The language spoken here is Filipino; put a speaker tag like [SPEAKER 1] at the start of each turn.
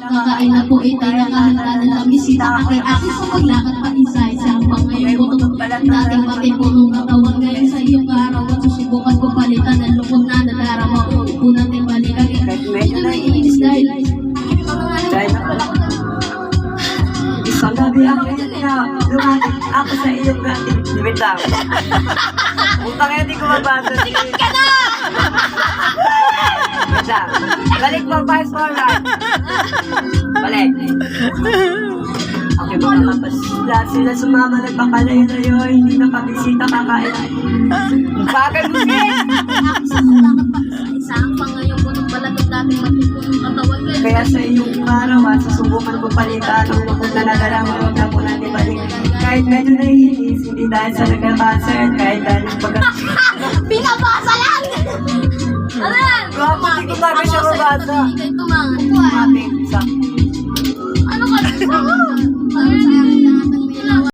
[SPEAKER 1] kakain na po itay nakahanda na lang bisita ka kay akin sa paglakad pa isa-isa ang pangayon ko dating pati punong katawan ngayon sa iyong kaarawan susubukan ko palitan ang lungkot na nadarama po natin balikan medyo naiinis dahil
[SPEAKER 2] isang gabi ako na lumapit ako sa iyong gabi. Wait lang. Utang yan, di ko mabasa.
[SPEAKER 1] sikat ka na!
[SPEAKER 2] Wait lang. Balik mo, fast forward. Balik. Okay, mga kapos. Lahat sila sumama, nagpapalayo-layo, hindi na pabisita kakain. Bagay mo siya!
[SPEAKER 1] Sa paglakad pa isa-isa ang pangayon ko nung balat ng dating matipunong katawan ngayon
[SPEAKER 2] Kaya sa iyong karawan, susubukan ko palitan ang lungkot na nadarama, huwag na po natin balik. Kahit medyo naiinis, hindi dahil sa nagka-cancer, kahit dahil pagka...
[SPEAKER 1] binabasa lang! Alam!
[SPEAKER 2] Grabe, hindi ko talaga siya mabasa.
[SPEAKER 1] Tumangan.
[SPEAKER 2] Ating sakto.